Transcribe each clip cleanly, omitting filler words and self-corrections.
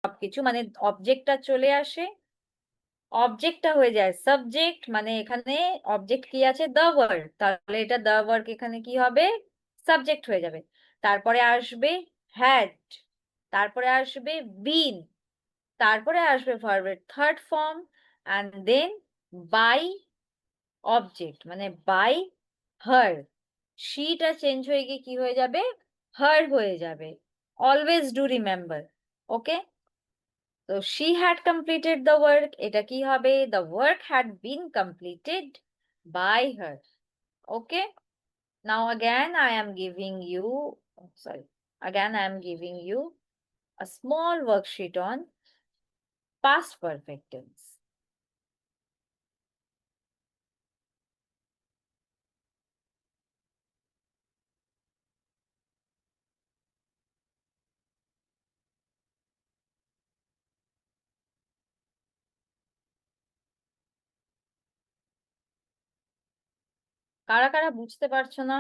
সবকিছু মানে অবজেক্টটা চলে আসে, অবজেক্টটা হয়ে যায় সাবজেক্ট, মানে এখানে অবজেক্ট কি আছে, দ্য ওয়ার্ক, তাহলে এটা দ্য ওয়ার্ক এখানে কি হবে, সাবজেক্ট হয়ে যাবে। তারপরে আসবে হ্যাড, তারপরে আসবে বিন, তারপরে আসবে ভার্বের third form, and then by object, মানে বাই হার, শিটা চেঞ্জ হয়ে গিয়ে কি হয়ে যাবে, হার হয়ে যাবে। Always do remember. ওকে, তো she had completed the work, এটা কি হবে, the work had been completed by her. Okay, now again I am giving you, sorry, again I am giving you a small worksheet on past perfect tense. কারা কারা বুঝতে পারছো না?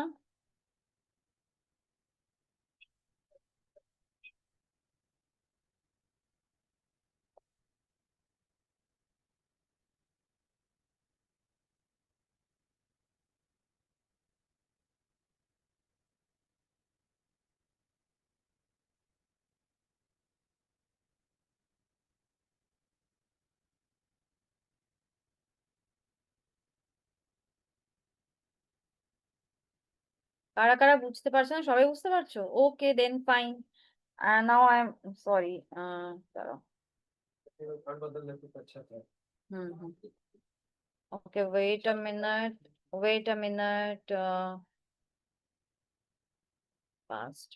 কারা কারা বুঝতে পারছো না? সবাই বুঝতে পারছো? Okay then fine. Now I am sorry, দাঁড়াও। Hmm hmm, okay wait a minute, wait a minute, past.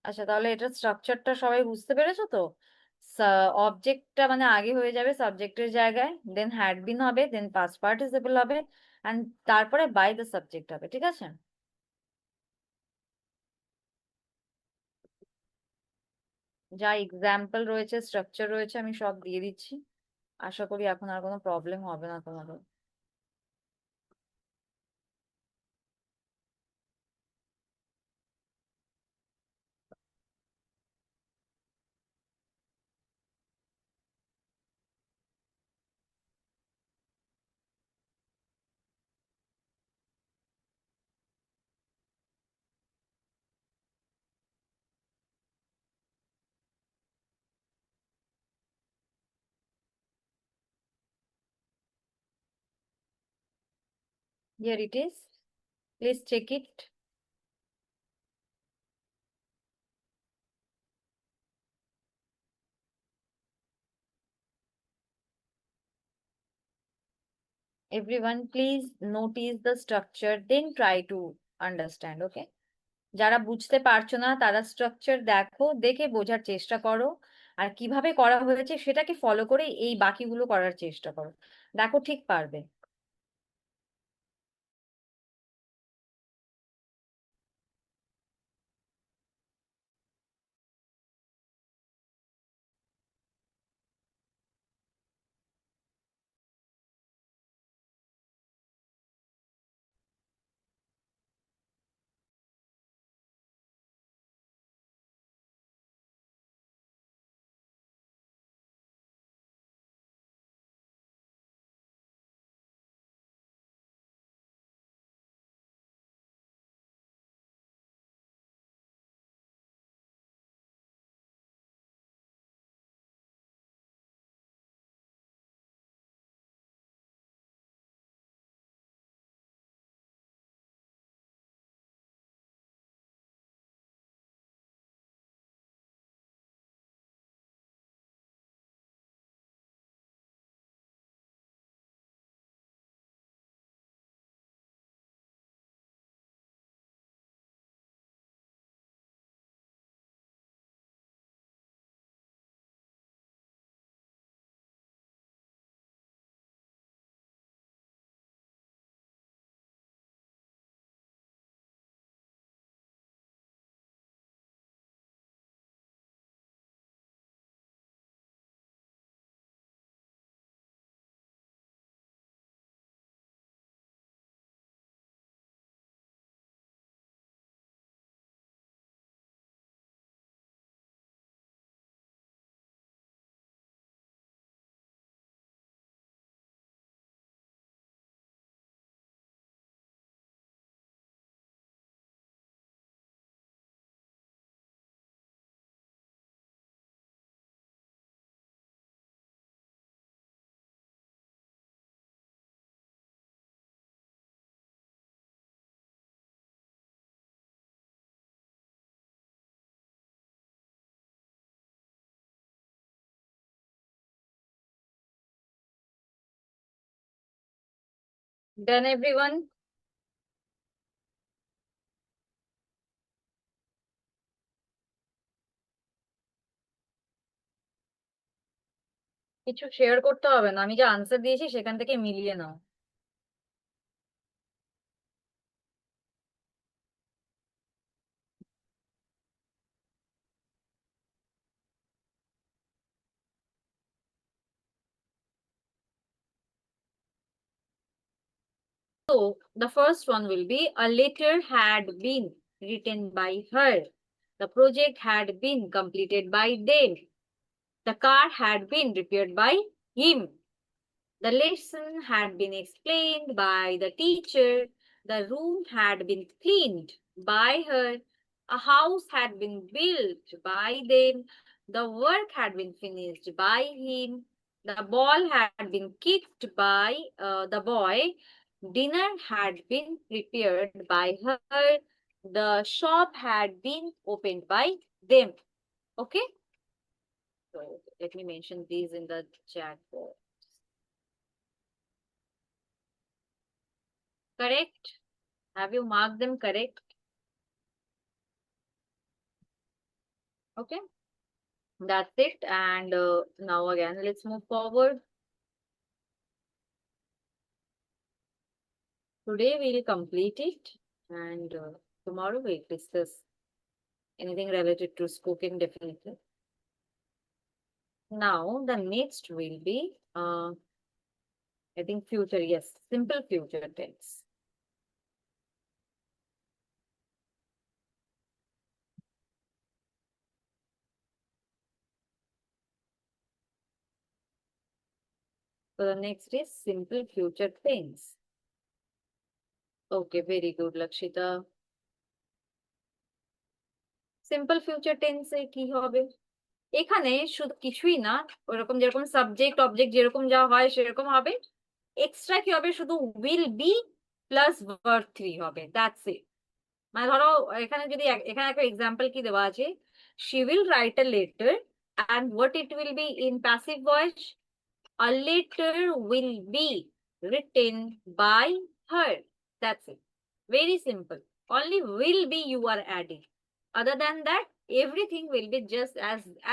আচ্ছা, তাহলে এটা স্ট্রাকচারটা সবাই বুঝতে পেরেছো তো? অবজেক্টটা মানে আগে হয়ে যাবে সাবজেক্টের জায়গায়, দেন হ্যাড বিন হবে, দেন পাস্ট পার্টিসিপল হবে, এন্ড তারপরে বাই দ্য সাবজেক্ট হবে, ঠিক আছে? যা এক্সাম্পল রয়েছে, স্ট্রাকচার রয়েছে, আমি সব দিয়ে দিচ্ছি। আশা করি এখন আর কোনো প্রবলেম হবে না তোমাদের। Here it is, please check it. Everyone please notice the structure, then try to understand. Okay, যারা বুঝতে পারছো না তারা স্ট্রাকচার দেখো, দেখে বোঝার চেষ্টা করো, আর কিভাবে করা হয়েছে সেটাকে ফলো করে এই বাকিগুলো করার চেষ্টা করো। দেখো ঠিক পারবে। Done everyone? কিছু শেয়ার করতে হবে না, আমি যে আনসার দিয়েছি সেখান থেকে মিলিয়ে নাও। So the first one will be a letter had been written by her. The project had been completed by them. The car had been repaired by him. The lesson had been explained by the teacher. The room had been cleaned by her. A house had been built by them. The work had been finished by him. The ball had been kicked by the boy. Dinner had been prepared by her. The shop had been opened by them. Okay? So let me mention these in the chat box. Correct? Have you marked them correct? Okay, that's it. And now again, let's move forward. Today we'll complete it, and tomorrow we'll discuss anything related to cooking definitely. Now the next will be, I think future, yes, simple future tense. So the next is simple future tense. Okay, very good, Lakshita. Simple future টেন্সে কি হবে? এখানে শুধু কিছুই না, ওরকম যেরকম subject object যেরকম যা হয় সেরকম হবে। এক্সট্রা কি হবে, শুধু will be plus verb three হবে, দ্যাটস ইট। মানে ধরো এখানে যদি এখানে একটা এক্সাম্পল কি দেওয়া আছে, she will write a letter and what it will be in passive voice, a letter will be written by her. That's it. Very simple. Only will be you are adding. Other than that, everything will be just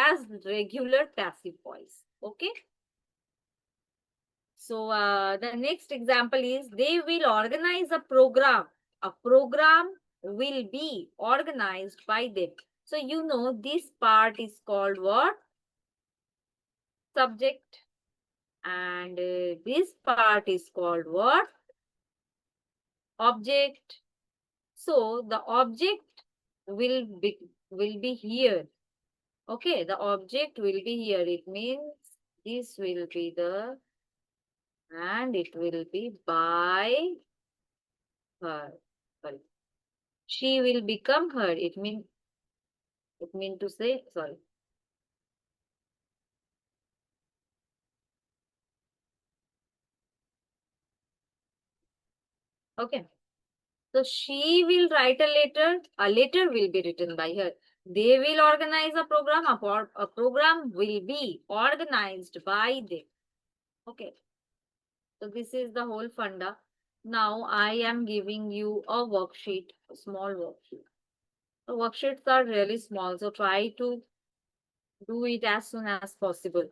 as regular passive voice. Okay. So the next example is they will organize a program. A program will be organized by them. So you know this part is called what? Subject. And this part is called what? Object. So the object will be here. Okay, the object will be here. It means this will be the, and it will be by her. Sorry. She will become her. It mean to say, sorry. Okay. So she will write a letter. A letter will be written by her. They will organize a program. A program will be organized by them. Okay. So this is the whole funda. Now I am giving you a worksheet, a small worksheet. The worksheets are really small, so try to do it as soon as possible.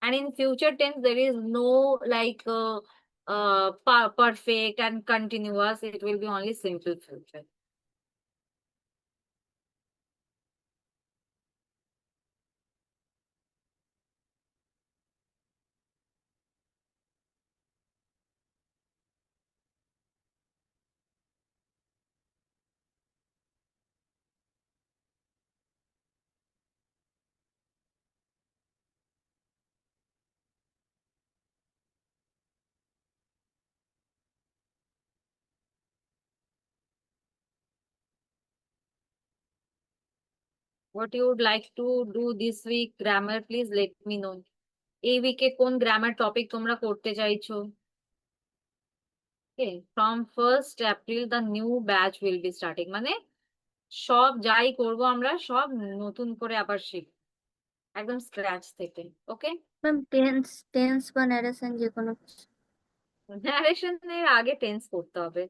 And in future tense, there is no like perfect and continuous. It will be only simple future. What you would like to do this week grammar, please let me know. এই উইকে কোন grammar topic তোমরা করতে চাইছো? Okay, from 1st April the new batch will be starting. মানে সব যাই করব আমরা সব নতুন করে আবার শিখব, একদম স্ক্র্যাচ থেকে। ওকে। ম্যাম টেন্স টেন্স বা ন্যারেশন যে কোনো কিছু। ন্যারেশনের আগে টেন্স করতে হবে,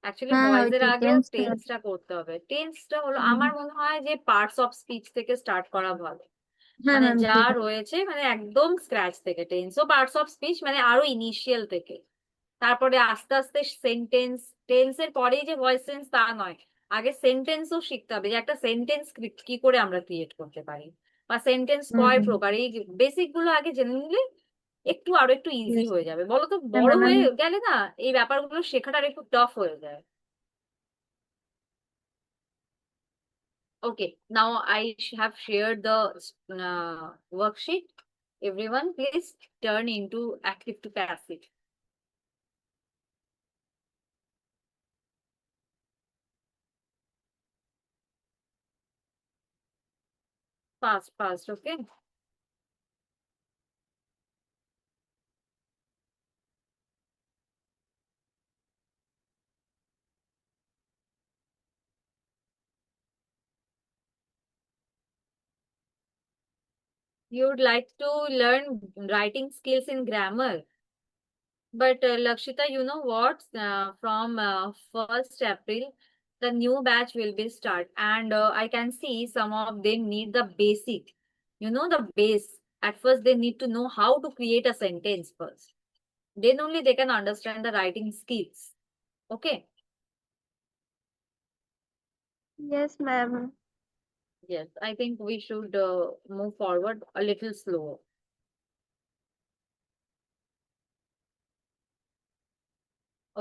অ্যাকচুয়ালি হ্যাঁ ওই ভয়েসের তো আগেও টেন্সটা। টেন্সটা করতে হবে। টেন্সটা হলো আমার মনে হয় যে পার্টস অফ স্পিচ থেকে স্টার্ট করা ভালো। হ্যাঁ মানে ম্যাম যা ঠিক আছে। রয়েছে মানে একদম স্ক্র্যাচ থেকে, টেন্স ও পার্টস অফ স্পিচ মানে আরো ইনিশিয়াল থেকে। তারপরে আস্তে আস্তে সেন্টেন্স, টেন্সের পরেই যে ভয়েস টেন্স তা নয়, আগে সেন্টেন্সও শিখতে হবে যে একটা সেন্টেন্স কি করে আমরা ক্রিয়েট করতে পারি, বা সেন্টেন্স হুম কয় হুম। প্রকার, এই বেসিক গুলো আগে জেনে নিলে একটু আরো একটু ইজি Yes. হয়ে যাবে। বলো তো, হ্যাঁ বড় ম্যাম হয়ে আমি। গেলে না এই ব্যাপারগুলো শেখাটা আর একটু টাফ হয়ে যায়। Okay, now I have shared the worksheet. Everyone, please turn into active to passive. Fast, fast, okay? You would like to learn writing skills in grammar. But Lakshita, you know what? From 1st April, the new batch will be start, and I can see some of them need the basic. You know the base. At first, they need to know how to create a sentence first. Then only they can understand the writing skills. Okay. Yes ma'am. Yes, I think we should move forward a little slower.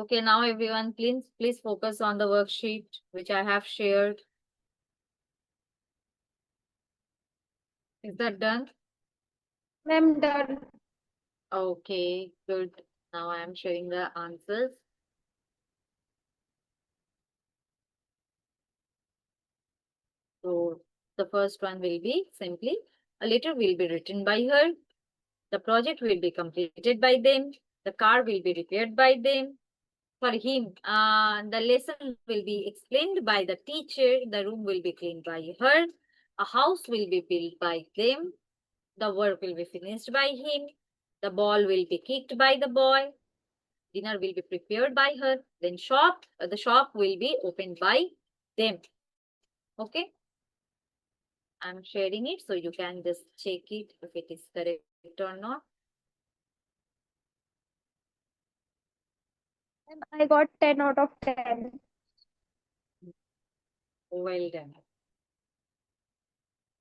Okay, now everyone, please focus on the worksheet which I have shared. Is that done? Ma'am done. Okay, good. Now I am sharing the answers. So the first one will be simply a letter will be written by her. The project will be completed by them. The car will be repaired by them. For him, the lesson will be explained by the teacher. The room will be cleaned by her. A house will be built by them. The work will be finished by him. The ball will be kicked by the boy. Dinner will be prepared by her. Then the shop will be opened by them. Okay, I'm sharing it so you can just check it if it is correct or not. Ma'am, I got 10 out of 10. Well done.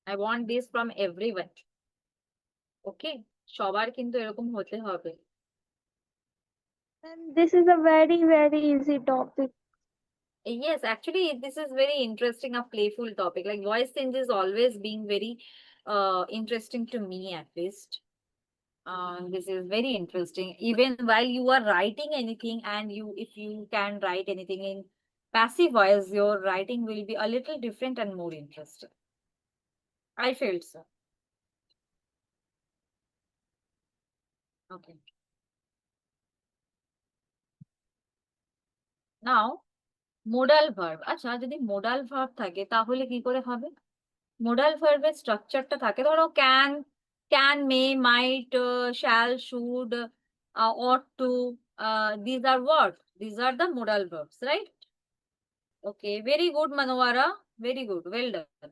I want this from everyone. Okay, সবার কিন্তু এরকম হতে হবে। And this is a very, very easy topic. Yes, actually, this is very interesting, a playful topic. Like voice change is always being very interesting to me, at least. This is very interesting. Even while you are writing anything, and if you can write anything in passive voice, your writing will be a little different and more interesting. I felt so. Okay. Now, modal verb. আচ্ছা, যদি modal verb থাকে তাহলে কি করে হবে? Modal ভার্বের স্ট্রাকচারটা থাকে, ধরো can, may, might, shall, should, ought to, these are what? These are the modal verbs, right? Okay, very good, Manowara. Very good. Well done.